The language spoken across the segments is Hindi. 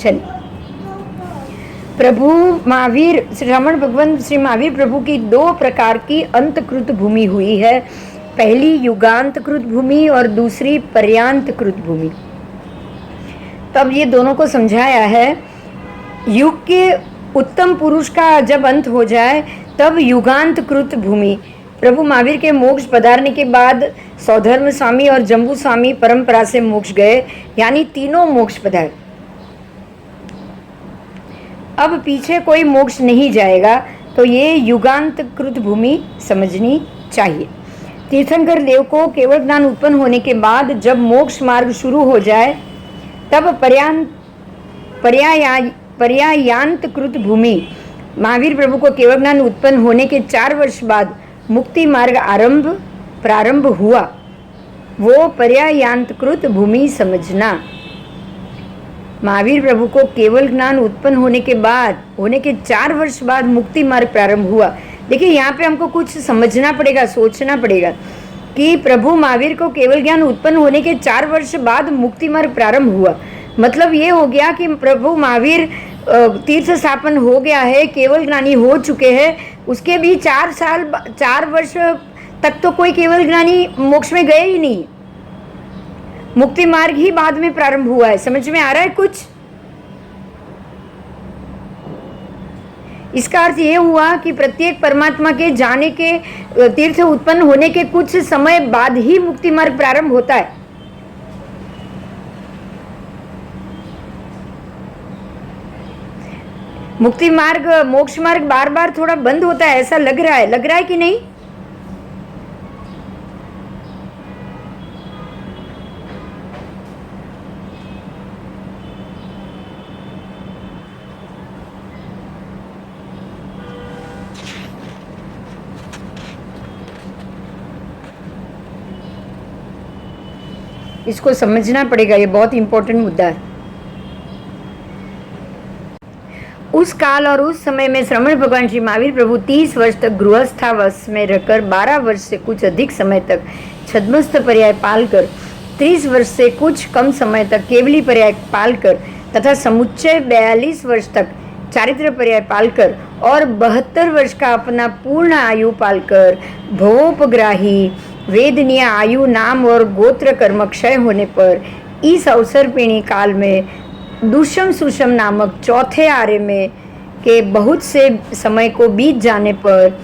चलिए, प्रभु महावीर श्रवण भगवान श्री महावीर प्रभु की 2 प्रकार की अंतकृत भूमि हुई है। पहली युगांतकृत भूमि और दूसरी पर्यांतकृत भूमि। तब ये दोनों को समझाया है। युग के उत्तम पुरुष का जब अंत हो जाए तब युगांतकृत भूमि। प्रभु महावीर के मोक्ष पधारने के बाद सौधर्म स्वामी और जम्बू स्वामी परंपरा से मोक्ष गए, यानी तीनों मोक्ष पधारे। अब पीछे कोई मोक्ष नहीं जाएगा, तो ये युगांतकृत भूमि समझनी चाहिए। तीर्थंकर देव को केवल ज्ञान उत्पन्न होने के बाद जब मोक्ष मार्ग शुरू हो जाए तब पर्यायांतकृत भूमि। महावीर प्रभु को केवल ज्ञान उत्पन्न होने के 4 वर्ष बाद मुक्ति मार्ग प्रारंभ हुआ, वो पर्यायांतकृत भूमि समझना। महावीर प्रभु को केवल ज्ञान उत्पन्न होने के 4 वर्ष बाद मुक्ति मार्ग प्रारंभ हुआ। देखिए, यहाँ पे हमको कुछ समझना पड़ेगा, सोचना पड़ेगा कि प्रभु महावीर को केवल ज्ञान उत्पन्न होने के 4 वर्ष बाद मुक्ति मार्ग प्रारंभ हुआ। मतलब ये हो गया कि प्रभु महावीर तीर्थ स्थापन हो गया है, केवल ज्ञानी हो चुके हैं, उसके भी 4 वर्ष तक तो कोई केवल ज्ञानी मोक्ष में गए ही नहीं। मुक्ति मार्ग ही बाद में प्रारंभ हुआ है। समझ में आ रहा है कुछ? इसका अर्थ ये हुआ कि प्रत्येक परमात्मा के जाने के तीर्थ उत्पन्न होने के कुछ समय बाद ही मुक्ति मार्ग प्रारंभ होता है। मुक्ति मार्ग, मोक्ष मार्ग बार बार थोड़ा बंद होता है, ऐसा लग रहा है कि नहीं? इसको समझना पड़ेगा, ये बहुत इंपॉर्टेंट मुद्दा है। उस काल और उस समय में श्रवण भगवान श्री महावीर प्रभु 30 वर्ष तक गृहस्थावास में रहकर 12 वर्ष से कुछ अधिक समय तक छद्मस्थ पर्याय पालकर, 30 वर्ष से कुछ कम समय तक केवली पर्याय पालकर तथा समुच्चय 42 वर्ष तक चारित्र पर्याय पालकर और 72 वर्ष का अपना पूर्ण आयु पालकर भवोपग्राही वेदनीय आयु नाम और गोत्र कर्म क्षय होने पर इस अवसर पीणी काल में दुष्म सुषम नामक चौथे आर्य में के बहुत से समय को बीत जाने पर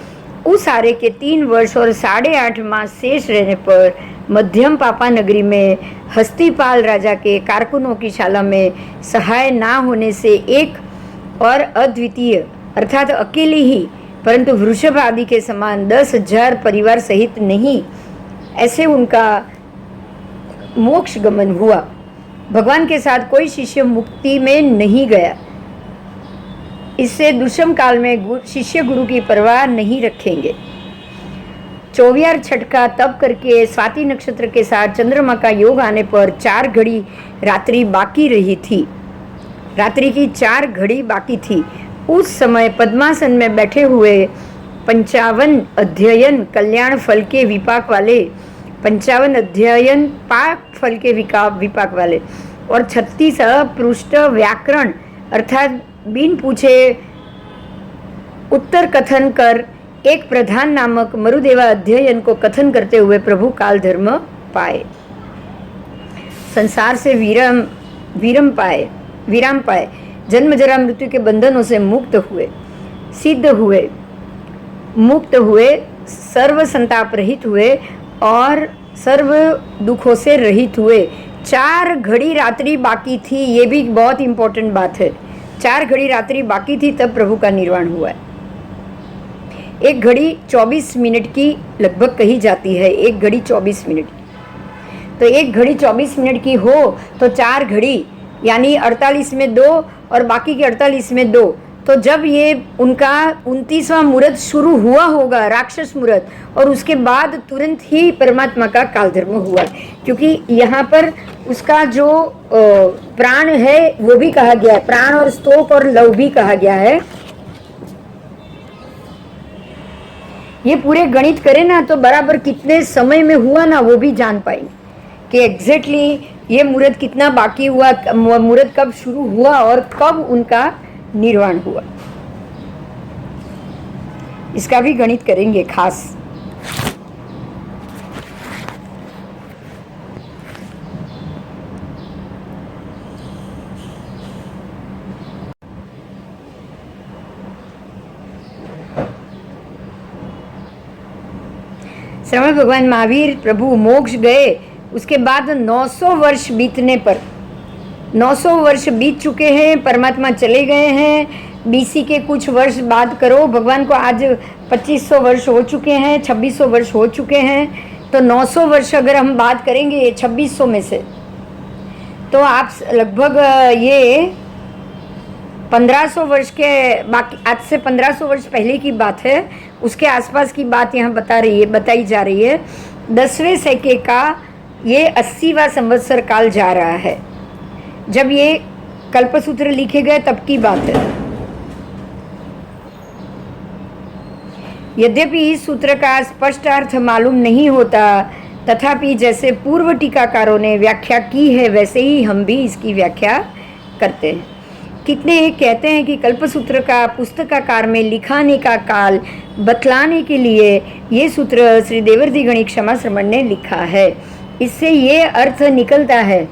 उस आर्य के 3 वर्ष और 8.5 मास शेष रहने पर मध्यम पापा नगरी में हस्तिपाल राजा के कारकुनों की शाला में सहाय ना होने से एक और अद्वितीय अर्थात अकेले ही परंतु वृषभ आदि के समान 10,000 परिवार सहित नहीं, ऐसे उनका मोक्ष गमन हुआ। भगवान के साथ कोई शिष्य मुक्ति में नहीं गया। इससे दुष्म काल में शिष्य गुरु की परवाह नहीं रखेंगे। 24 छठ का तप करके स्वाति नक्षत्र के साथ चंद्रमा का योग आने पर 4 घड़ी रात्रि बाकी रही थी। रात्रि की 4 घड़ी बाकी थी। उस समय पद्मासन में बैठे हुए 55 अध्ययन कल्याण फल के विपाक वाले, 55 अध्ययन पाक फल के विपाक वाले और 36 अपृष्ट व्याकरण अर्थात बिन पूछे उत्तर कथन कर एक प्रधान नामक मरुदेवा अध्ययन को कथन करते हुए प्रभु काल धर्म पाए, संसार से विराम पाए, जन्म जरा मृत्यु के बंधनों से मुक्त हुए, सिद्ध हुए, मुक्त हुए, सर्व संताप रहित हुए और सर्व दुखों से रहित हुए। 4 घड़ी रात्रि बाकी थी, ये भी बहुत इंपॉर्टेंट बात है। 4 घड़ी रात्रि बाकी थी तब प्रभु का निर्वाण हुआ है। 1 घड़ी 24 मिनट की लगभग कही जाती है, 1 घड़ी 24 मिनट। तो 1 घड़ी 24 मिनट की हो तो 4 घड़ी यानी 48 में 2 और बाकी के 48 में 2। तो जब ये उनका 29वां मुहूर्त शुरू हुआ होगा, राक्षस मुहूर्त, और उसके बाद तुरंत ही परमात्मा का काल धर्म हुआ, क्योंकि यहाँ पर उसका जो प्राण है वो भी कहा गया है, प्राण और स्तोक और लव भी कहा गया है। ये पूरे गणित करें ना तो बराबर कितने समय में हुआ ना वो भी जान पाएंगे कि एग्जैक्टली ये मुहूर्त कितना बाकी हुआ, मुहूर्त कब शुरू हुआ और कब उनका निर्वाण हुआ, इसका भी गणित करेंगे खास। श्रवण भगवान महावीर प्रभु मोक्ष गए, उसके बाद 900 वर्ष बीतने पर, 900 वर्ष बीत चुके हैं, परमात्मा चले गए हैं। बीसी के कुछ वर्ष बाद करो, भगवान को आज 2500 वर्ष हो चुके हैं, 2600 वर्ष हो चुके हैं, तो 900 वर्ष अगर हम बात करेंगे 2600 में से, तो आप लगभग ये 1500 वर्ष के, बाकी आज से 1500 वर्ष पहले की बात है, उसके आसपास की बात यहाँ बताई जा रही है। 10वें सैके का ये 80वां संवत्सर काल जा रहा है, जब ये कल्पसूत्र लिखे गए तब की बात है। यद्यपि इस सूत्र का स्पष्ट अर्थ मालूम नहीं होता, तथापि जैसे पूर्व टीकाकारों ने व्याख्या की है वैसे ही हम भी इसकी व्याख्या करते हैं। कितने कहते हैं कि कल्पसूत्र का पुस्तकाकार में लिखाने का काल बतलाने के लिए ये सूत्र श्री देवर्षि गणित क्षमा श्रमण ने लिखा है। इससे ये अर्थ निकलता है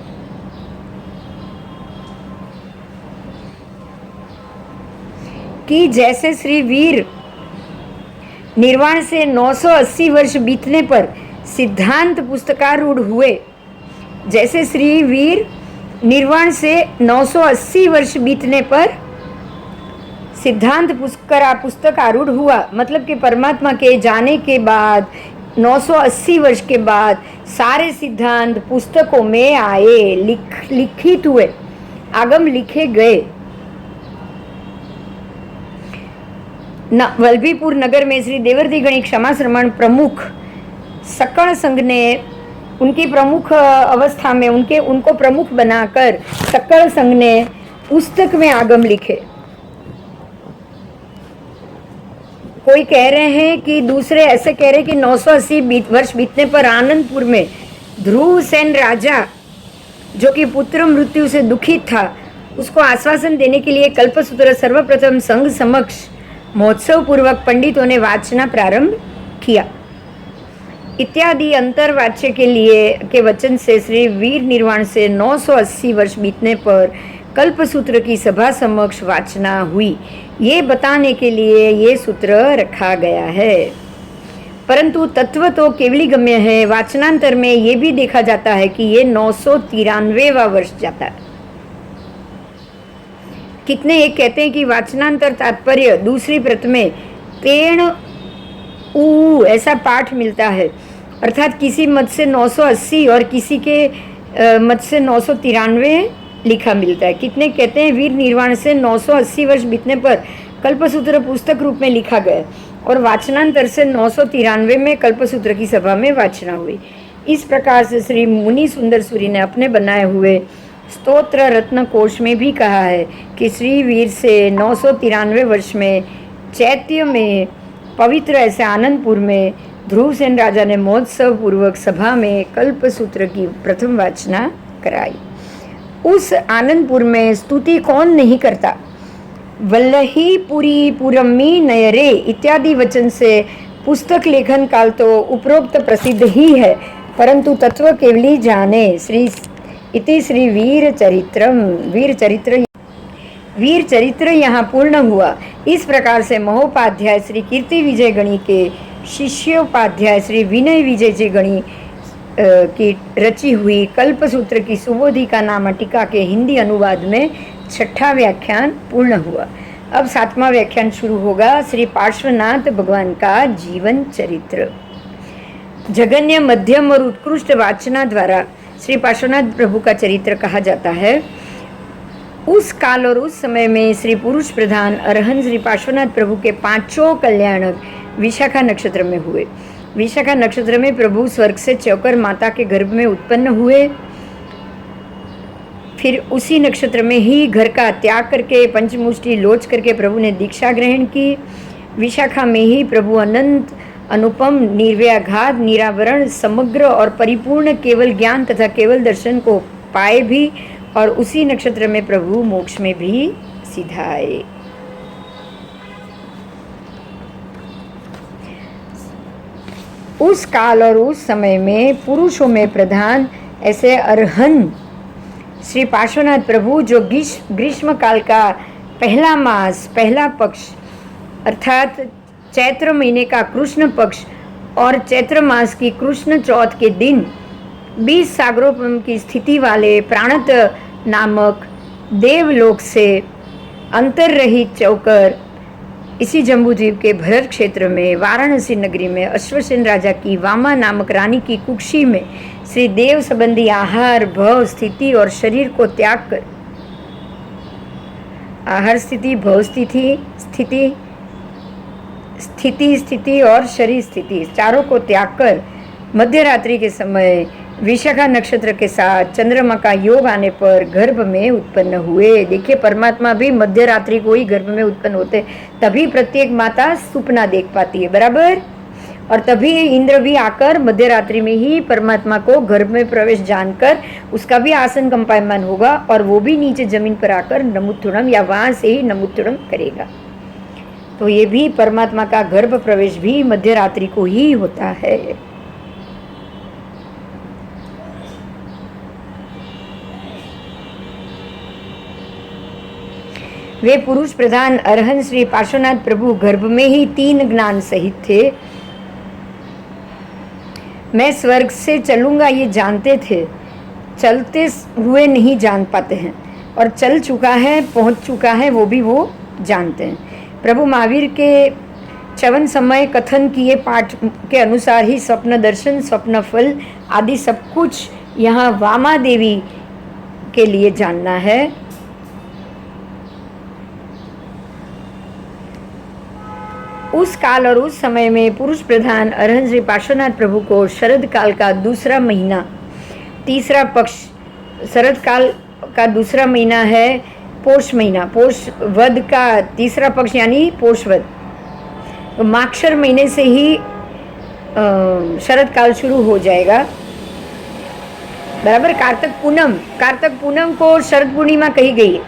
कि जैसे श्री वीर निर्वाण से 980 वर्ष बीतने पर सिद्धांत पुस्तकारूढ़ हुए, जैसे श्री वीर निर्वाण से 980 वर्ष बीतने पर सिद्धांत पुस्तक आरूढ़ हुआ, मतलब कि परमात्मा के जाने के बाद 980 वर्ष के बाद सारे सिद्धांत पुस्तकों में आए, लिखित हुए, आगम लिखे गए। वल्लभीपुर नगर में श्री देवर्षि गणित क्षमा श्रमण प्रमुख सकल संघ ने उनकी प्रमुख अवस्था में उनको प्रमुख बनाकर सकल संघ ने पुस्तक में आगम लिखे। कोई कह रहे हैं कि दूसरे ऐसे कह रहे हैं कि 980 वर्ष बीतने पर आनंदपुर में ध्रुव सेन राजा, जो कि पुत्र मृत्यु से दुखित था, उसको आश्वासन देने के लिए कल्पसूत्र सर्वप्रथम संघ समक्ष महोत्सव पूर्वक पंडितों ने वाचना प्रारंभ किया। इत्यादि अंतरवाच्य के लिए के वचन से श्री वीर निर्वाण से 980 वर्ष बीतने पर कल्पसूत्र की सभा समक्ष वाचना हुई, ये बताने के लिए ये सूत्र रखा गया है। परंतु तत्व तो केवली गम्य है। वाचनांतर में ये भी देखा जाता है कि ये 993वां वर्ष जाता है। कितने एक कहते हैं कि वाचनांतर तात्पर्य दूसरी प्रत में तेण ऊ ऐसा पाठ मिलता है, अर्थात किसी मत से 980 और किसी के मत से 993 लिखा मिलता है। कितने कहते हैं वीर निर्वाण से 980 वर्ष बीतने पर कल्पसूत्र पुस्तक रूप में लिखा गया और वाचनांतर से 993 में कल्पसूत्र की सभा में वाचना हुई। इस प्रकार से श्री मुनि सुंदर सूरी ने अपने बनाए हुए स्तोत्र रत्न कोश में भी कहा है कि श्री वीर से 993 वर्ष में चैत्य में पवित्र ऐसे आनंदपुर में ध्रुव सेन राजा ने महोत्सव पूर्वक सभा में कल्पसूत्र की प्रथम वाचना कराई। उस आनंदपुर में स्तुति कौन नहीं करता। वल्लही पुरी पुरम्मी नयरे इत्यादि वचन से पुस्तक लेखन काल तो उपरोक्त प्रसिद्ध ही है, परंतु तत्व केवली जाने। इति श्री वीर चरित्र यहाँ पूर्ण हुआ। इस प्रकार से महोपाध्याय श्री कीर्ति विजय गणी के शिष्योपाध्याय श्री विनय विजय जी गणी की रची हुई कल्पसूत्र की सुबोधिका नाम टीका के हिंदी अनुवाद में 6ठा व्याख्यान पूर्ण हुआ। अब 7वां व्याख्यान शुरू होगा। श्री पार्श्वनाथ भगवान का जीवन चरित्र। जघन्य, मध्यम और उत्कृष्ट वाचना द्वारा श्री पार्श्वनाथ प्रभु का चरित्र कहा जाता है। उस काल और उस समय में श्री पुरुष प्रधान अरहन श्री पार्श्वनाथ प्रभु के 5 कल्याणक विशाखा नक्षत्र में हुए। विशाखा नक्षत्र में प्रभु स्वर्ग से चौकर माता के गर्भ में उत्पन्न हुए। फिर उसी नक्षत्र में ही घर का त्याग करके पंचमुष्टि लोच करके प्रभु ने दीक्षा ग्रहण की। विशाखा में ही प्रभु अनंत अनुपम निर्व्याघात निरावरण समग्र और परिपूर्ण केवल ज्ञान तथा केवल दर्शन को पाए भी और उसी नक्षत्र में प्रभु मोक्ष में भी सीधा आए। उस काल और उस समय में पुरुषों में प्रधान ऐसे अरहन श्री पार्श्वनाथ प्रभु जो ग्रीष्म काल का पहला मास, पहला पक्ष अर्थात चैत्र महीने का कृष्ण पक्ष और चैत्र मास की कृष्ण चौथ के दिन 20 सागरों की स्थिति वाले प्राणत नामक देवलोक से अंतर्रहित चौकर इसी जम्बूद्वीप के भरत क्षेत्र में वाराणसी नगरी में अश्वसेन राजा की वामा नामक रानी की कुक्षी में श्री देव संबंधी आहार, भव, स्थिति और शरीर को त्याग कर आहार स्थिति, भव स्थिति और शरीर स्थिति चारों को त्याग कर मध्य रात्रि के समय विशाखा नक्षत्र के साथ चंद्रमा का योग आने पर गर्भ में उत्पन्न हुए। देखिए, परमात्मा भी मध्य रात्रि को ही गर्भ में उत्पन्न होते, तभी प्रत्येक माता सुपना देख पाती है, बराबर। और तभी इंद्र भी आकर मध्य रात्रि में ही परमात्मा को गर्भ में प्रवेश जानकर उसका भी आसन कंपायमान होगा और वो भी नीचे जमीन पर आकर नमुत्थुणम या वहां से ही नमुत्थुणम करेगा। तो ये भी परमात्मा का गर्भ प्रवेश भी मध्य रात्रि को ही होता है। वे पुरुष प्रधान अरहन श्री पार्श्वनाथ प्रभु गर्भ में ही 3 ज्ञान सहित थे। मैं स्वर्ग से चलूंगा ये जानते थे, चलते हुए नहीं जान पाते हैं, और चल चुका है, पहुंच चुका है, वो भी वो जानते हैं। प्रभु महावीर के 54 समय कथन किए पाठ के अनुसार ही स्वप्न दर्शन, स्वप्न फल आदि सब कुछ यहाँ वामा देवी के लिए जानना है। उस काल और उस समय में पुरुष प्रधान अरहन श्री पार्श्वनाथ प्रभु को शरद काल का दूसरा महीना, तीसरा पक्ष, शरद काल का दूसरा महीना है पोष महीना, पोष वद का तीसरा पक्ष यानी पोषवद, तो माक्षर महीने से ही शरद काल शुरू हो जाएगा, बराबर। कार्तक पूनम को शरद पूर्णिमा कही गई है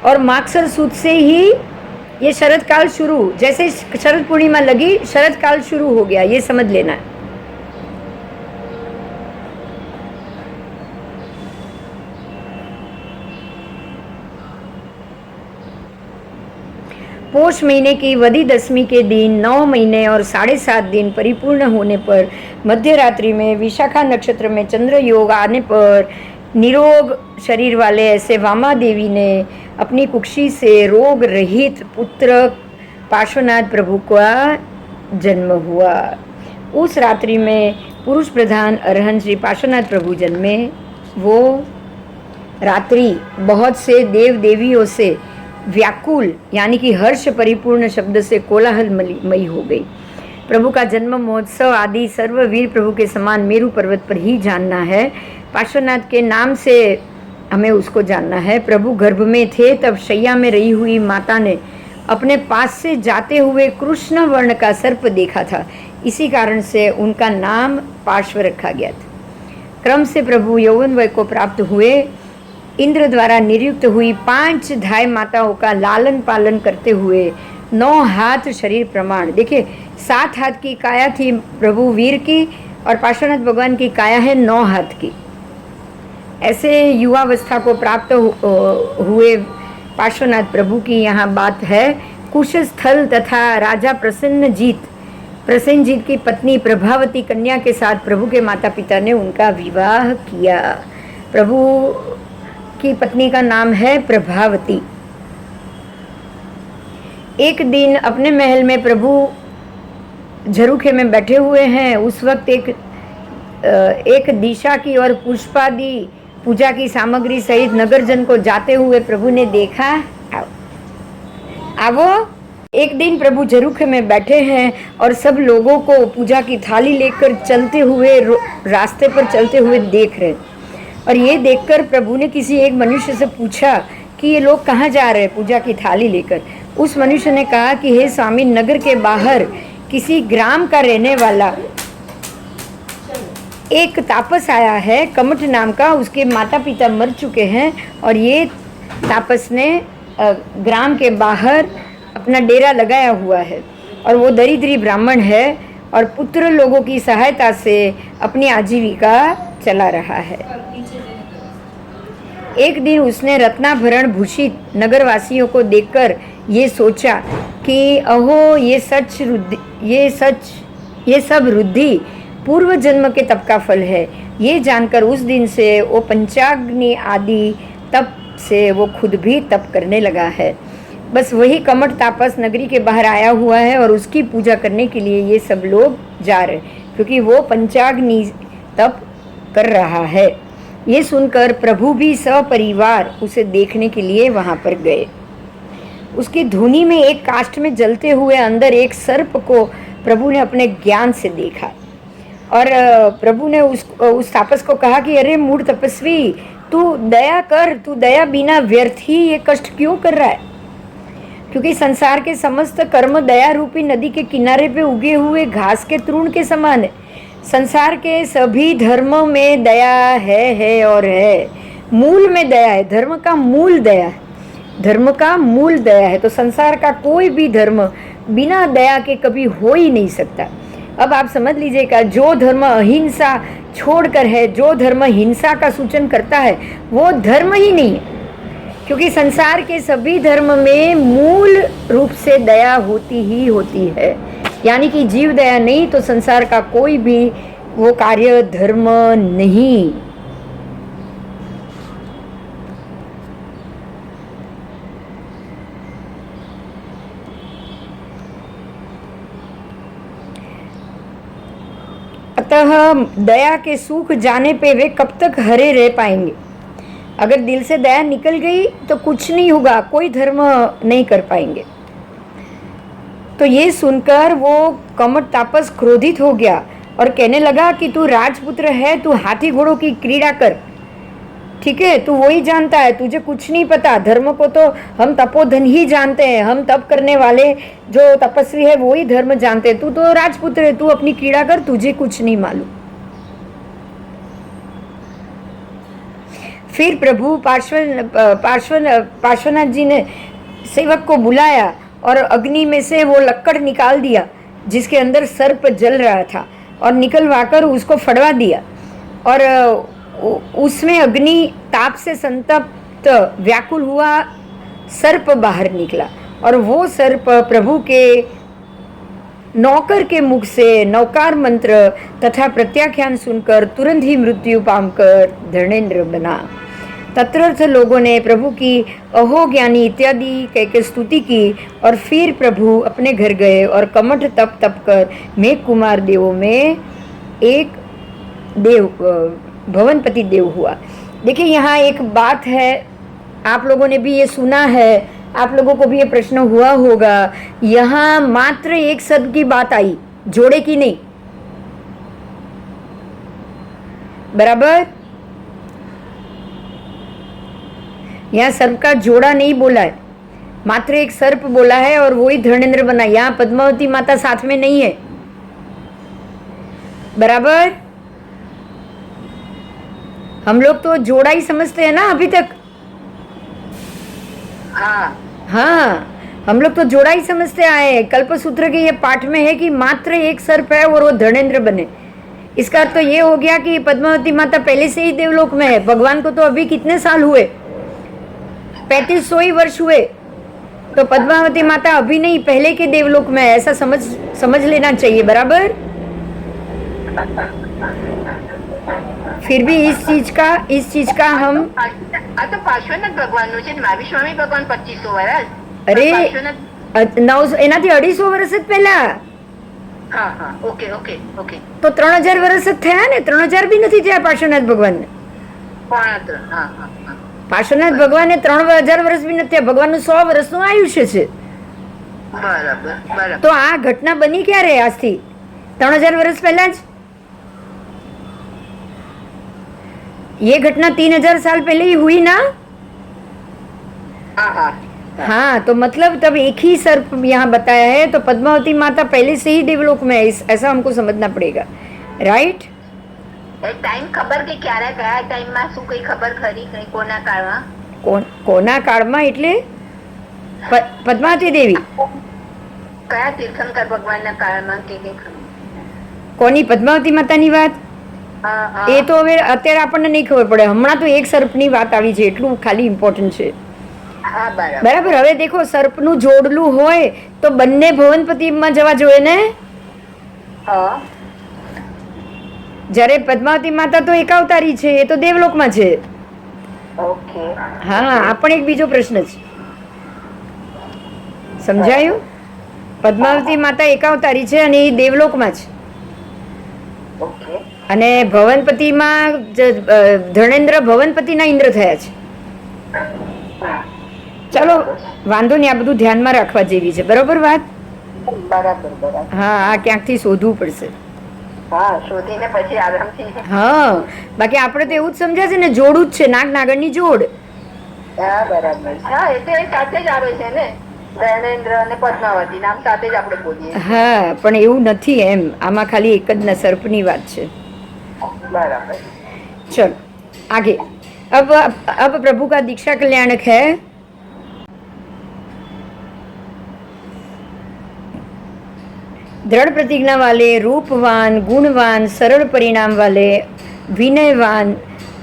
और माक्षर सुद से ही ये शरद काल शुरू, जैसे शरद पूर्णिमा लगी शरद काल शुरू हो गया, ये समझ लेना है। पोष महीने की वदी दशमी के दिन 9 महीने और 7.5 दिन परिपूर्ण होने पर मध्य रात्रि में विशाखा नक्षत्र में चंद्र योग आने पर निरोग शरीर वाले ऐसे वामा देवी ने अपनी कुक्षी से रोग रहित पुत्र पार्श्वनाथ प्रभु का जन्म हुआ। उस रात्रि में पुरुष प्रधान अरहन श्री पार्श्वनाथ प्रभु जन्मे। वो रात्रि बहुत से देव देवियों से व्याकुल यानी कि हर्ष परिपूर्ण शब्द से कोलाहलमयी हो गई। प्रभु का जन्म महोत्सव आदि सर्ववीर प्रभु के समान मेरु पर्वत पर ही जानना है। पार्श्वनाथ के नाम से हमें उसको जानना है। प्रभु गर्भ में थे तब शैया में रही हुई माता ने अपने पास से जाते हुए कृष्ण वर्ण का सर्प देखा था, इसी कारण से उनका नाम पार्श्व रखा गया था। क्रम से प्रभु यौवन वय को प्राप्त हुए। इंद्र द्वारा नियुक्त हुई 5 धाय माताओं का लालन पालन करते हुए 9 हाथ शरीर प्रमाण, देखिए 7 हाथ की काया थी प्रभु वीर की और पार्श्वनाथ भगवान की काया है 9 हाथ की। ऐसे युवावस्था को प्राप्त हुए पार्श्वनाथ प्रभु की यहाँ बात है। कुशस्थल तथा राजा प्रसेनजीत की पत्नी प्रभावती कन्या के साथ प्रभु के माता पिता ने उनका विवाह किया। प्रभु की पत्नी का नाम है प्रभावती। एक दिन अपने महल में प्रभु झरूखे में बैठे हुए हैं, उस वक्त एक दिशा की और पुष्पादि पूजा की सामग्री सहित नगरजन को जाते हुए प्रभु ने देखा। आवो एक दिन प्रभु झरूखे में बैठे हैं और सब लोगों को पूजा की थाली लेकर चलते हुए रास्ते पर चलते हुए देख रहे, और ये देखकर प्रभु ने किसी एक मनुष्य से पूछा कि ये लोग कहाँ जा रहे हैं पूजा की थाली लेकर। उस मनुष्य ने कहा कि हे स्वामी, नगर के बाहर किसी ग्राम का रहने वाला एक तापस आया है कमठ नाम का, उसके माता पिता मर चुके हैं और ये तापस ने ग्राम के बाहर अपना डेरा लगाया हुआ है और वो दरिद्री ब्राह्मण है और पुत्र लोगों की सहायता से अपनी आजीविका चला रहा है। एक दिन उसने रत्नाभरण भूषित नगरवासियों को देखकर ये सोचा कि अहो ये सब रुद्धि पूर्व जन्म के तप का फल है। ये जानकर उस दिन से वो पंचाग्नि आदि तप से वो खुद भी तप करने लगा है। बस वही कमठ तापस नगरी के बाहर आया हुआ है और उसकी पूजा करने के लिए ये सब लोग जा रहे हैं क्योंकि वो पंचाग्नि तप कर रहा है। ये सुनकर प्रभु भी सपरिवार उसे देखने के लिए वहाँ पर गए। उसकी धुनी में एक काष्ठ में जलते हुए अंदर एक सर्प को प्रभु ने अपने ज्ञान से देखा और प्रभु ने उस तापस को कहा कि अरे मूढ़ तपस्वी, तू दया कर, तू दया बिना व्यर्थ ही ये कष्ट क्यों कर रहा है? क्योंकि संसार के समस्त कर्म दया रूपी नदी के किनारे पे उगे हुए घास के तृण के समान है। संसार के सभी धर्मों में दया है और है। मूल में दया है, धर्म का मूल दया है, धर्म का मूल दया है। तो संसार का कोई भी धर्म बिना दया के कभी हो ही नहीं सकता। अब आप समझ लीजिएगा, जो धर्म अहिंसा छोड़कर है, जो धर्म हिंसा का सूचन करता है, वो धर्म ही नहीं है। क्योंकि संसार के सभी धर्म में मूल रूप से दया होती ही होती है। यानी कि जीव दया नहीं तो संसार का कोई भी वो कार्य धर्म नहीं। अतः दया के सूख जाने पे वे कब तक हरे रह पाएंगे? अगर दिल से दया निकल गई तो कुछ नहीं होगा, कोई धर्म नहीं कर पाएंगे। तो ये सुनकर वो कमठ तापस क्रोधित हो गया और कहने लगा कि तू राजपुत्र है, तू हाथी घोड़ों की क्रीड़ा कर, ठीक है, तू वही जानता है, तुझे कुछ नहीं पता। धर्म को तो हम तपोधन ही जानते हैं, हम तप करने वाले जो तपस्वी है वही धर्म जानते हैं। तू तो राजपुत्र है, तू अपनी क्रीड़ा कर, तुझे कुछ नहीं मालूम। फिर प्रभु पार्श्वनाथ जी ने सेवक को बुलाया और अग्नि में से वो लक्कड़ निकाल दिया जिसके अंदर सर्प जल रहा था और निकलवाकर उसको फड़वा दिया और उसमें अग्नि ताप से संतप्त व्याकुल हुआ सर्प बाहर निकला और वो सर्प प्रभु के नौकर के मुख से नौकार मंत्र तथा प्रत्याख्यान सुनकर तुरंत ही मृत्यु पामकर धर्मेंद्र बना। तत्रस्थ लोगों ने प्रभु की अहो ज्ञानी इत्यादि कहकर स्तुति की और फिर प्रभु अपने घर गए और कमठ तप कर मेघ कुमार देवों में एक देव भवनपति देव हुआ। देखिए यहाँ एक बात है, आप लोगों ने भी ये सुना है, आप लोगों को भी ये प्रश्न हुआ होगा। यहाँ मात्र एक शब्द की बात आई, जोड़े की नहीं, बराबर। यहाँ सर्प का जोड़ा नहीं बोला है, मात्र एक सर्प बोला है और वही धर्मेंद्र बना। यहाँ पद्मावती माता साथ में नहीं है, बराबर। हम लोग तो जोड़ा ही समझते हैं ना अभी तक। हाँ, हम लोग तो जोड़ा ही समझते आए हैं। कल्पसूत्र के ये पाठ में है कि मात्र एक सर्प है और वो धर्मेंद्र बने। इसका अर्थ तो ये हो गया कि पद्मावती माता पहले से ही देवलोक में है। भगवान को तो अभी कितने साल हुए? 3500 ही वर्ष हुए। तो पद्मावती माता अभी नहीं, पहले के देवलोक में है, ऐसा समझ लेना चाहिए, बराबर। फिर भी इस चीज का हम पार्श्वनाथ भगवान महाविश्वामी भगवान 2500 વર્ષ। अरे 900 250 વર્ષ જ પહેલા। હા ઓકે તો 3000 વર્ષ જ થયા ને, 3000 બી નથી થયા પાર્શ્વનાથ ભગવાનને। પાર્શ્વનાથ ભગવાનને 3000 વર્ષ બી નથી થયા। ભગવાનનું 100 વર્ષનું આયુષ્ય છે। બરાબર। તો આ ઘટના બની ક્યારે? આજથી 3000 વર્ષ પહેલા જ। ये घटना 3000 साल पहले ही हुई ना। हाँ, तो मतलब तब एक ही सर्प यहाँ बताया है, तो पद्मावती माता पहले से ही देवलोक में है, ऐसा हमको समझना पड़ेगा, राइट। એ ટાઈમ ખબર કે ક્યારે કયા ટાઈમમાં શું કઈ ખબર ખરી કઈ કોના કાળમાં? કોના કાળમાં એટલે પદ્માવતી દેવી. કયા તીર્થંકર ભગવાનના કાળમાં કે કઈ ખબર? કોની? પદ્માવતી માતાની વાત? હા, હા. એ તો હવે અત્યારે આપણને નહીં ખબર પડે. હમણાં તો એક સર્પની વાત આવી છે, એટલું ખાલી ઇમ્પોર્ટન્ટ છે. હા, બરાબર. બરાબર. હવે દેખો, સર્પનું જોડલું હોય તો બંને ભવનપતિમાં જવા જોઈએ ને. હા. જ્યારે પદ્માવતી માતા તો એકાવતારી છે, એ તો દેવલોકમાં છે. ઓકે. હા, આ પણ એક બીજો પ્રશ્ન છે. સમજાયું? પદ્માવતી માતા એકાવતારી છે અને એ દેવલોકમાં છે. ઓકે. અને ભવનપતિમાં ધર્ણેન્દ્ર ભવનપતિના ઇન્દ્ર થયા છે. ચાલો, વાંધો નહીં, આ બધું ધ્યાનમાં રાખવા જેવી છે. બરોબર વાત? બરાબર, બરાબર. હા, આ ક્યાંકથી શોધવું પડશે. હા, શોધીને પછી આરામથી. હા, બાકી આપણે તો એવું જ સમજ્યા છે ને, જોડું જ છે, નાગ નાગરની જોડ. હા, બરાબર. હા, એ તો એ સાથે જ આવે છે ને, ધર્મેન્દ્ર અને પદ્માવતી નામ સાથે જ આપણે બોલીએ. હા, પણ એવું નથી એમ. આમાં ખાલી એક જ સર્પની વાત છે. बराबर. चलो आगे. अब प्रभु का दीक्षा कल्याणक है दृढ़ प्रतिज्ञा वाले, रूपवान, गुणवान, सरल परिणाम वाले, विनयवान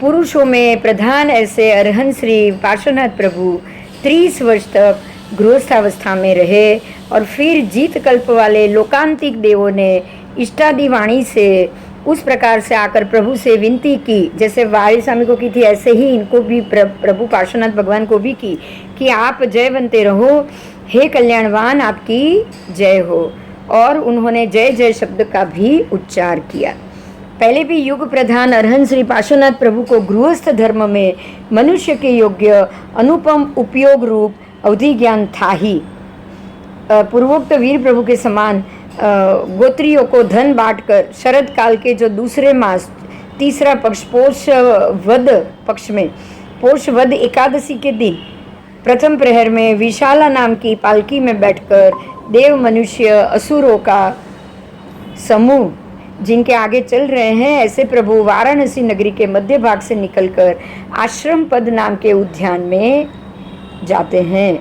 पुरुषों में प्रधान ऐसे अरहन श्री पार्श्वनाथ प्रभु 30 वर्ष तक गृहस्थावस्था में रहे और फिर जीत कल्प वाले लोकांतिक देवों ने इष्टादि वाणी से उस प्रकार से आकर प्रभु से विनती की, जैसे वारी स्वामी को की थी, ऐसे ही इनको भी प्रभु पार्श्वनाथ भगवान को भी की कि आप जयवंते रहो, हे कल्याणवान, आपकी जय हो। और उन्होंने जय जय शब्द का भी उच्चार किया। पहले भी युग प्रधान अरहन श्री पार्श्वनाथ प्रभु को गृहस्थ धर्म में मनुष्य के योग्य अनुपम उपयोग रूप अवधि ज्ञान था ही। पूर्वोक्त वीर प्रभु के समान गोत्रियों को धन बांटकर शरद काल के जो दूसरे मास तीसरा पक्ष पोष वद पक्ष में पोष वद एकादशी के दिन प्रथम प्रहर में विशाला नाम की पालकी में बैठकर देव मनुष्य असुरों का समूह जिनके आगे चल रहे हैं, ऐसे प्रभु वाराणसी नगरी के मध्य भाग से निकलकर आश्रम पद नाम के उद्यान में जाते हैं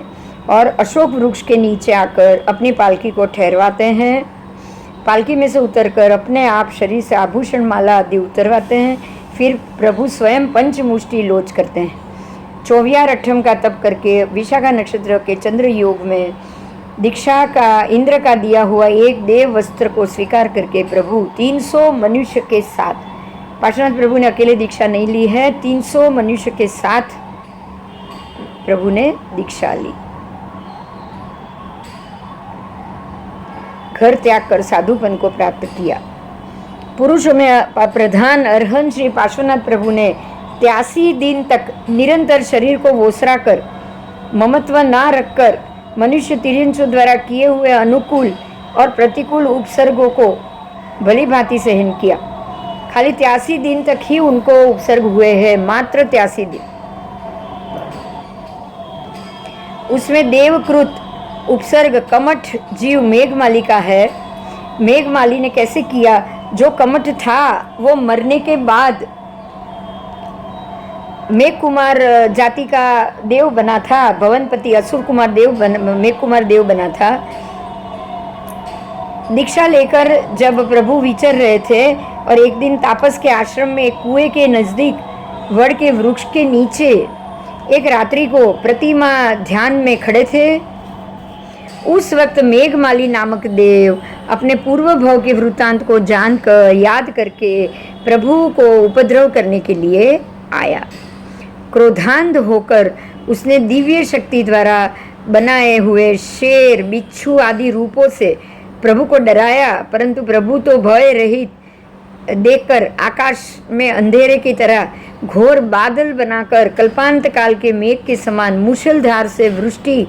और अशोक वृक्ष के नीचे आकर अपनी पालकी को ठहरवाते हैं। पालकी में से उतरकर अपने आप शरीर से आभूषण माला आदि उतरवाते हैं। फिर प्रभु स्वयं पंचमुष्टि लोच करते हैं। 24 अठम का तप करके विशाखा नक्षत्र के चंद्र योग में दीक्षा का इंद्र का दिया हुआ एक देव वस्त्र को स्वीकार करके प्रभु 300 मनुष्य के साथ, पार्श्वनाथ प्रभु ने अकेले दीक्षा नहीं ली है, 300 मनुष्य के साथ प्रभु ने दीक्षा ली। घर त्याग कर साधुपन को प्राप्त किया। पुरुषों में प्रधान अरहन श्री पार्श्वनाथ प्रभु ने 83 दिन तक निरंतर शरीर को वोसरा कर ममत्व ना रखकर मनुष्य तिर्यंसों द्वारा किए हुए अनुकूल और प्रतिकूल उपसर्गों को भली भांति सहन किया। खाली 83 दिन तक ही उनको उपसर्ग हुए हैं, मात्र 83 दिन। उसमें देवकृत उपसर्ग कमठ जीव मेघमाली का है। मेघमाली ने कैसे किया? जो कमठ था वो मरने के बाद मेघ कुमार जाति का देव बना था। भवनपति असुर कुमार देव मेघ कुमार देव बना था। दीक्षा लेकर जब प्रभु विचर रहे थे और एक दिन तापस के आश्रम में एक कुएं के नजदीक वड़ के वृक्ष के नीचे एक रात्रि को प्रतिमा ध्यान में खड़े थे। उस वक्त मेघमाली नामक देव अपने पूर्व भव के वृत्तांत को जानकर याद करके प्रभु को उपद्रव करने के लिए आया। क्रोधांध होकर उसने दिव्य शक्ति द्वारा बनाए हुए शेर, बिच्छू आदि रूपों से प्रभु को डराया, परंतु प्रभु तो भय रहित देखकर आकाश में अंधेरे की तरह घोर बादल बनाकर कल्पांत काल के मेघ के समान मूसलधार से वृष्टि।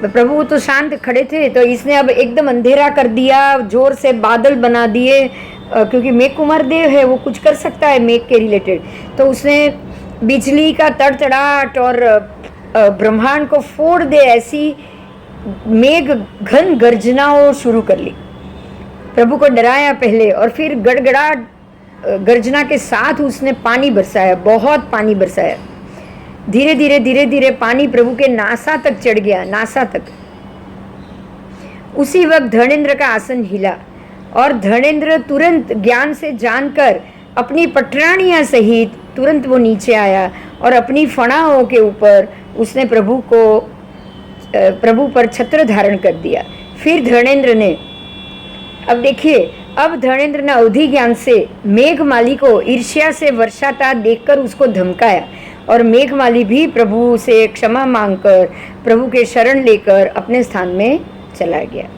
प्रभु तो शांत खड़े थे, तो इसने अब एकदम अंधेरा कर दिया, जोर से बादल बना दिए, क्योंकि मेघ कुमार देव है, वो कुछ कर सकता है मेघ के रिलेटेड। तो उसने बिजली का तड़तड़ाहट और ब्रह्मांड को फोड़ दे ऐसी मेघ घन गर्जनाओं शुरू कर ली। प्रभु को डराया पहले और फिर गड़गड़ाहट गर्जना के साथ उसने पानी बरसाया, बहुत पानी बरसाया। धीरे धीरे धीरे धीरे पानी प्रभु के नासा तक चढ़ गया, नासा तक। उसी वक्त धर्मेंद्र का आसन हिला और धर्मेंद्र तुरंत ज्ञान से जानकर अपनी पटरानियां सहित तुरंत वो नीचे आया और अपनी फणाओं के ऊपर उसने प्रभु पर छत्र धारण कर दिया। फिर धर्मेंद्र ने, अब देखिए, अब धर्मेंद्र ने अवधि ज्ञान से मेघमाली को ईर्ष्या से वर्षाता देखकर उसको धमकाया और मेघमाली भी प्रभु से क्षमा मांगकर प्रभु के शरण लेकर अपने स्थान में चला गया।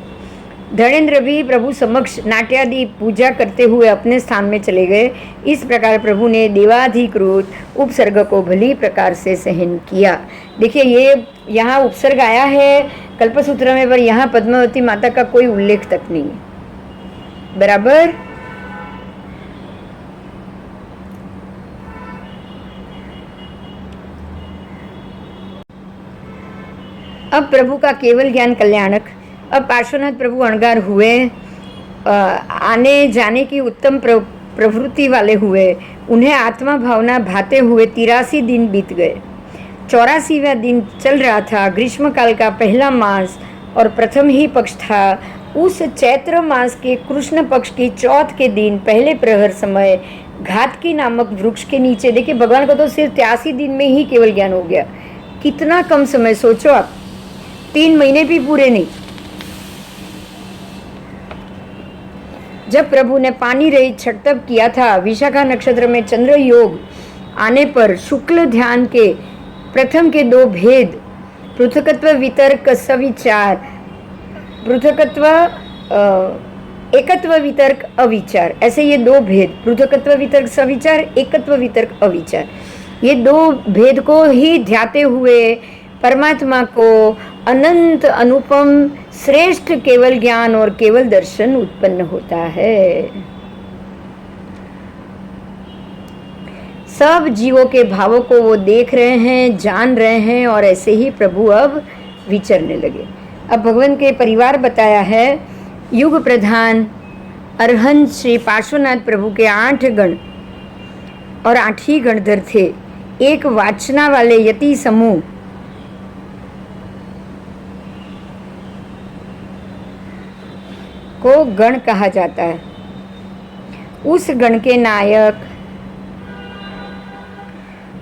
धर्मेंद्र भी प्रभु समक्ष नाट्यादि पूजा करते हुए अपने स्थान में चले गए। इस प्रकार प्रभु ने देवाधिकृत उपसर्ग को भली प्रकार से सहन किया। देखिए, ये यहाँ उपसर्ग आया है कल्पसूत्र में, पर यहाँ पद्मावती माता का कोई उल्लेख तक नहीं है। बराबर। अब प्रभु का केवल ज्ञान कल्याणक। अब पार्श्वनाथ प्रभु अणगार हुए, आने जाने की उत्तम प्रवृत्ति वाले हुए। उन्हें आत्मा भावना भाते हुए 83 दिन बीत गए। 84वां दिन चल रहा था। ग्रीष्मकाल का पहला मास और प्रथम ही पक्ष था। उस चैत्र मास के कृष्ण पक्ष की चौथ के दिन पहले प्रहर समय घातकी नामक वृक्ष के नीचे, देखिए भगवान को तो सिर्फ 83 दिन में ही केवल ज्ञान हो गया। कितना कम समय, सोचो आप, 3 महीने भी पूरे नहीं। जब प्रभु ने पानी रहित छठ तप किया था, विशाखा नक्षत्र में चंद्र योग आने पर शुक्ल ध्यान के प्रथम के 2 भेद, पृथकत्व वितर्क सविचार, पृथकत्व एकत्व वितर्क अविचार, ऐसे ये 2 भेद, पृथकत्व वितर्क सविचार, एकत्व वितर्क अविचार, ये 2 भेद को ही ध्याते हुए परमात्मा को अनंत अनुपम श्रेष्ठ केवल ज्ञान और केवल दर्शन उत्पन्न होता है। सब जीवों के भावों को वो देख रहे हैं, जान रहे हैं और ऐसे ही प्रभु अब विचरने लगे। अब भगवान के परिवार बताया है। युग प्रधान अरहंत श्री पार्श्वनाथ प्रभु के 8 गण और 8 ही गणधर थे। एक वाचना वाले यति समूह को गण कहा जाता है। उस गण के नायक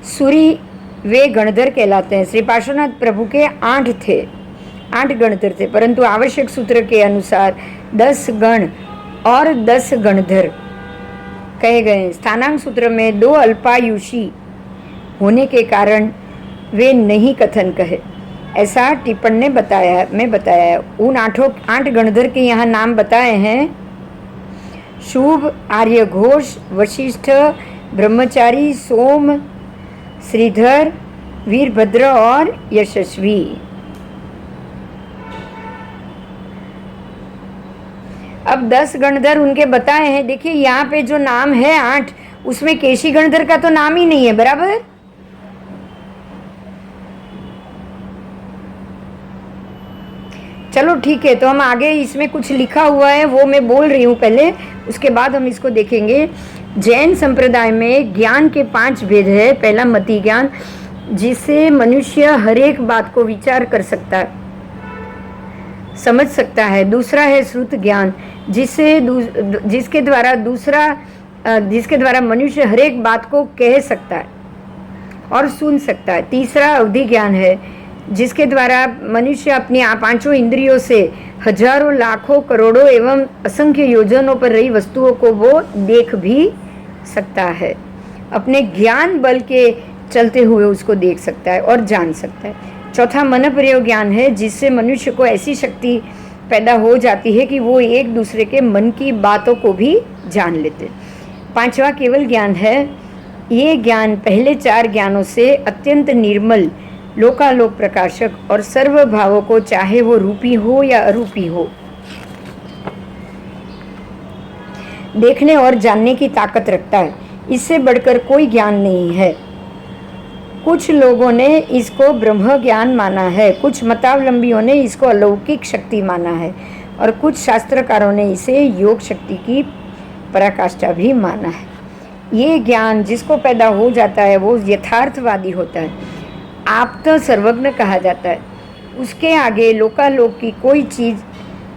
सूरी वे गणधर कहलाते हैं। श्री पार्श्वनाथ प्रभु के 8 थे, 8 गणधर थे, परंतु आवश्यक सूत्र के अनुसार 10 गण और 10 गणधर कहे गए। स्थानांक सूत्र में 2 अल्पायुषी होने के कारण वे नहीं कथन कहे, ऐसा टिप्पण ने बताया। उन 8 गणधर के यहाँ नाम बताए हैं: शुभ, आर्य घोष, वशिष्ठ, ब्रह्मचारी, सोम, श्रीधर, वीरभद्र और यशस्वी। अब 10 गणधर उनके बताए हैं। देखिए यहाँ पे जो नाम है 8, उसमें केशी गणधर का तो नाम ही नहीं है। बराबर। चलो ठीक है, तो हम आगे इसमें कुछ लिखा हुआ है वो मैं बोल रही हूँ पहले, उसके बाद हम इसको देखेंगे। जैन संप्रदाय में ज्ञान के 5 भेद है। पहला मति ज्ञान, जिससे मनुष्य हर एक बात को विचार कर सकता है, समझ सकता है। दूसरा है श्रुत ज्ञान, जिसके द्वारा मनुष्य हर एक बात को कह सकता है और सुन सकता है। तीसरा अवधि ज्ञान है, जिसके द्वारा मनुष्य अपनी 5 इंद्रियों से हजारों, लाखों, करोड़ों एवं असंख्य योजनों पर रही वस्तुओं को वो देख भी सकता है। अपने ज्ञान बल के चलते हुए उसको देख सकता है और जान सकता है। चौथा मन प्रयोग ज्ञान है, जिससे मनुष्य को ऐसी शक्ति पैदा हो जाती है कि वो एक दूसरे के मन की बातों को भी जान लेते। 5वां केवल ज्ञान है। ये ज्ञान पहले 4 ज्ञानों से अत्यंत निर्मल, लोकालोक प्रकाशक और सर्व भावों को, चाहे वो रूपी हो या अरूपी हो, देखने और जानने की ताकत रखता है। इससे बढ़कर कोई ज्ञान नहीं है। कुछ लोगों ने इसको ब्रह्म ज्ञान माना है, कुछ मतावलंबियों ने इसको अलौकिक शक्ति माना है और कुछ शास्त्रकारों ने इसे योग शक्ति की पराकाष्ठा भी माना है। ये ज्ञान जिसको पैदा हो जाता है वो यथार्थवादी होता है, आप तो सर्वज्ञ कहा जाता है। उसके आगे लोकालोक की कोई चीज़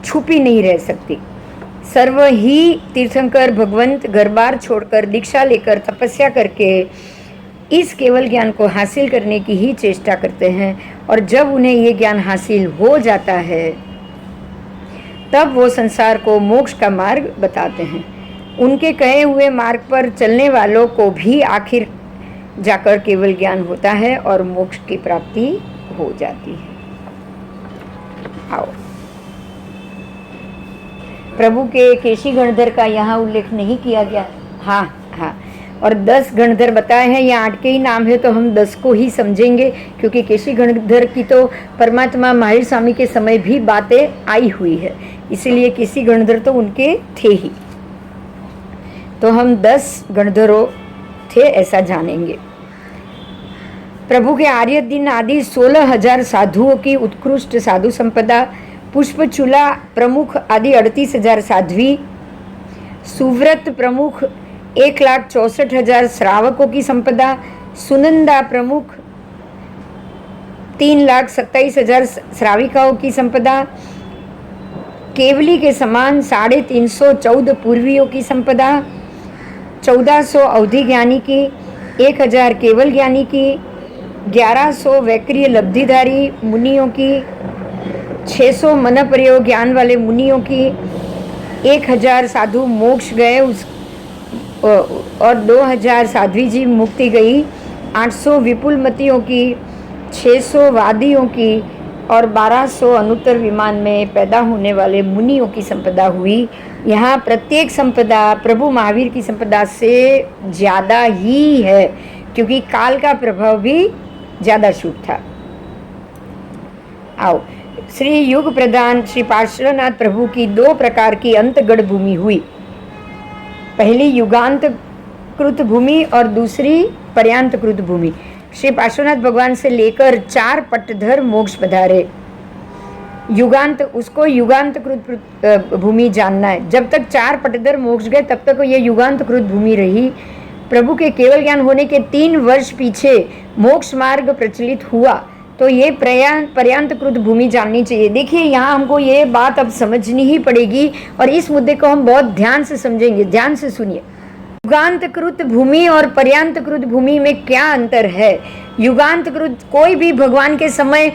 छुपी नहीं रह सकती। सर्व ही तीर्थंकर भगवंत घर बार छोड़कर दीक्षा लेकर तपस्या करके इस केवल ज्ञान को हासिल करने की ही चेष्टा करते हैं, और जब उन्हें ये ज्ञान हासिल हो जाता है तब वो संसार को मोक्ष का मार्ग बताते हैं। उनके कहे हुए मार्ग पर चलने वालों को भी आखिर जाकर केवल ज्ञान होता है और मोक्ष की प्राप्ति हो जाती है। आओ, प्रभु के केशी गणधर का यहाँ उल्लेख नहीं किया गया। हाँ, और 10 गणधर बताए हैं। यहाँ 8 के ही नाम है तो हम 10 को ही समझेंगे, क्योंकि केशी गणधर की तो परमात्मा महावीर स्वामी के समय भी बातें आई हुई है, इसीलिए केशी गणधर तो उनके थे ही। तो हम 10 गणधरों थे ऐसा जानेंगे। प्रभु के आर्य दिन आदि 16,000 साधुओं की उत्कृष्ट साधु संपदा, पुष्पचूला प्रमुख आदि 38,000 साध्वी, सुव्रत प्रमुख 1,64,000 श्रावकों की संपदा, सुनंदा प्रमुख 3,27,000 श्राविकाओं की संपदा, केवली के समान 314 पूर्वियों की संपदा, 1400 अवधि ज्ञानी की, 1,000 केवल ज्ञानी की, 1100 वैक्रिय लब्धिधारी मुनियों की, 600 मन प्रयोग ज्ञान वाले मुनियों की, 1,000 साधु मोक्ष गए और 2,000 साध्वी जी मुक्ति गई, 800 विपुलमतियों की, 600 वादियों की और 1200 अनुत्तर विमान में पैदा होने वाले मुनियों की संपदा हुई। यहाँ प्रत्येक संपदा प्रभु महावीर की संपदा से ज़्यादा ही है, क्योंकि काल का प्रभाव भी ज़्यादा शुभ था। आओ, श्री युग प्रधान श्री पार्श्वनाथ प्रभु की 2 प्रकार की अंतगढ़ भूमि हुई। पहली युगांतकृत भूमि और दूसरी पर्यांतकृत भूमि। श्री पार्श्वनाथ भगवान से लेकर 4 पट्टधर मोक्ष पधारे। युगांत, उसको युगांतकृत भूमि जानना है। जब तक 4 पट्टधर मोक्ष गए तब तक ये युगांतकृत भूमि रही। प्रभु के केवल ज्ञान होने के 3 वर्ष पीछे मोक्ष मार्ग प्रचलित हुआ, तो ये पर्यांतकृत भूमि जाननी चाहिए। देखिए, यहाँ हमको ये बात अब समझनी ही पड़ेगी और इस मुद्दे को हम बहुत ध्यान से समझेंगे। ध्यान से सुनिए, युगांतकृत भूमि और पर्यांतकृत भूमि में क्या अंतर है। युगांतकृत कोई भी भगवान के समय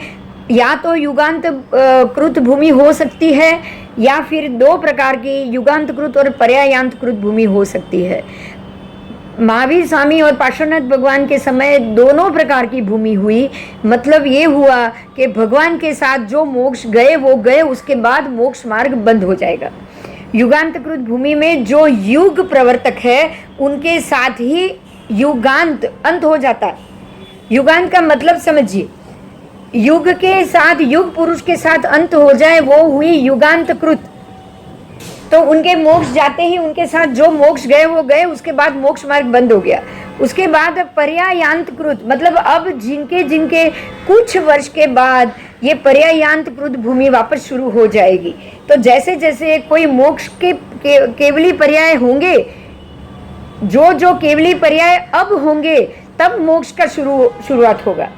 या तो युगांतकृत भूमि हो सकती है या फिर 2 प्रकार की युगांतकृत और पर्यांतकृत भूमि हो सकती है। महावीर स्वामी और पार्श्वनाथ भगवान के समय दोनों प्रकार की भूमि हुई। मतलब ये हुआ कि भगवान के साथ जो मोक्ष गए वो गए, उसके बाद मोक्ष मार्ग बंद हो जाएगा। युगांतकृत भूमि में जो युग प्रवर्तक है उनके साथ ही युगांत अंत हो जाता है। युगांत का मतलब समझिए, युग के साथ, युग पुरुष के साथ अंत हो जाए वो हुई युगांतकृत। तो उनके मोक्ष जाते ही उनके साथ जो मोक्ष गए वो गए, उसके बाद मोक्ष मार्ग बंद हो गया। उसके बाद पर्यांतकृत मतलब अब जिनके जिनके कुछ वर्ष के बाद ये पर्यांतकृत भूमि वापस शुरू हो जाएगी। तो जैसे जैसे कोई मोक्ष के केवली पर्याय होंगे, जो जो केवली पर्याय अब होंगे तब मोक्ष का शुरुआत होगा।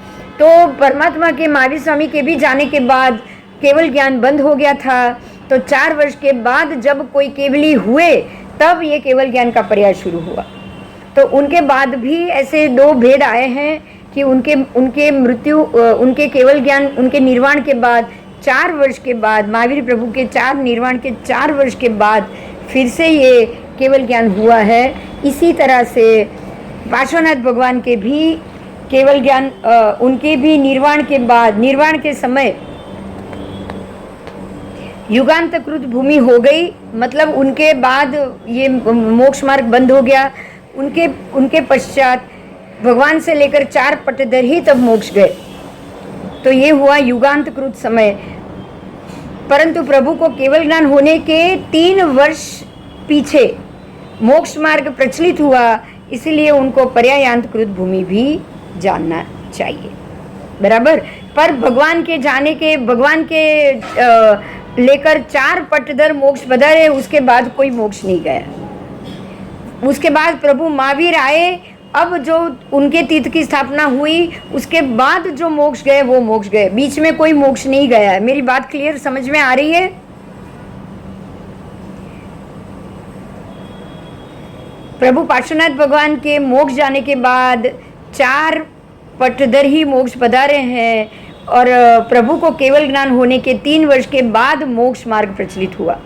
तो परमात्मा के महावीर स्वामी के भी जाने के बाद केवल ज्ञान बंद हो गया था, तो 4 वर्ष के बाद जब कोई केवली हुए तब ये केवल ज्ञान का पर्याय शुरू हुआ। तो उनके बाद भी ऐसे 2 भेद आए हैं कि उनके मृत्यु, उनके केवल ज्ञान, उनके निर्वाण के बाद 4 वर्ष के बाद, महावीर प्रभु के निर्वाण के 4 वर्ष के बाद फिर से ये केवल ज्ञान हुआ है। इसी तरह से पार्श्वनाथ भगवान के भी केवल ज्ञान, उनके भी निर्वाण के बाद, निर्वाण के समय युगांतकृत भूमि हो गई। मतलब उनके बाद ये मोक्ष मार्ग बंद हो गया। उनके पश्चात भगवान से लेकर 4 पट्टधर ही तब मोक्ष गए। तो ये हुआ युगांतकृत समय। परंतु प्रभु को केवल ज्ञान होने के 3 वर्ष पीछे मोक्ष मार्ग प्रचलित हुआ, इसलिए उनको पर्यांतकृत भूमि भी जानना चाहिए, बराबर। पर भगवान के जाने के, भगवान के लेकर 4 पट्टधर मोक्ष पधारे, उसके बाद कोई मोक्ष नहीं गया। उसके बाद प्रभु महावीर आए, अब जो उनके तीर्थ की स्थापना हुई, उसके बाद जो मोक्ष गए वो मोक्ष गए, बीच में कोई मोक्ष नहीं गया है। मेरी बात क्लियर समझ में आ रही है? प्रभु पार्श्वनाथ भगवान के मोक्ष जाने के बाद 4 पटधर ही मोक्ष पधारे हैं, और प्रभु को केवल ज्ञान होने के 3 वर्ष के बाद मोक्ष मार्ग प्रचलित हुआ,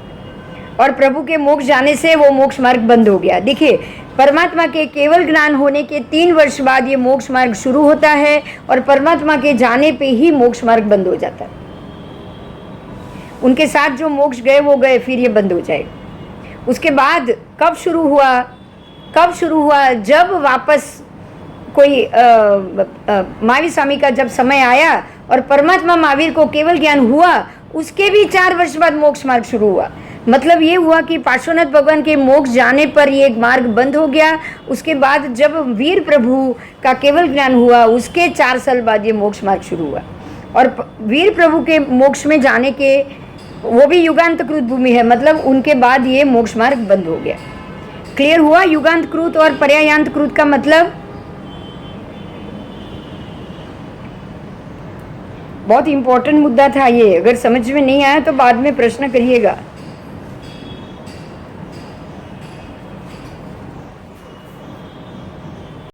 और प्रभु के मोक्ष जाने से वो मोक्ष मार्ग बंद हो गया। देखिए, परमात्मा के केवल ज्ञान होने के 3 वर्ष बाद ये मोक्ष मार्ग शुरू होता है, और परमात्मा के जाने पे ही मोक्ष मार्ग बंद हो जाता है। उनके साथ जो मोक्ष गए वो गए, फिर ये बंद हो जाएगा। उसके बाद कब शुरू हुआ? जब वापस कोई महावीर स्वामी का जब समय आया और परमात्मा महावीर को केवल ज्ञान हुआ, उसके भी 4 वर्ष बाद मोक्ष मार्ग शुरू हुआ। मतलब ये हुआ कि पार्श्वनाथ भगवान के मोक्ष जाने पर ये मार्ग बंद हो गया। उसके बाद जब वीर प्रभु का केवल ज्ञान हुआ, उसके 4 साल बाद ये मोक्ष मार्ग शुरू हुआ। और वीर प्रभु के मोक्ष में जाने के, वो भी युगांत कृत भूमि है, मतलब उनके बाद ये मोक्ष मार्ग बंद हो गया। क्लियर हुआ? युगांत कृत और पर्यायांत कृत का मतलब बहुत इंपॉर्टेंट मुद्दा था ये। अगर समझ में नहीं आया तो बाद में प्रश्न करिएगा।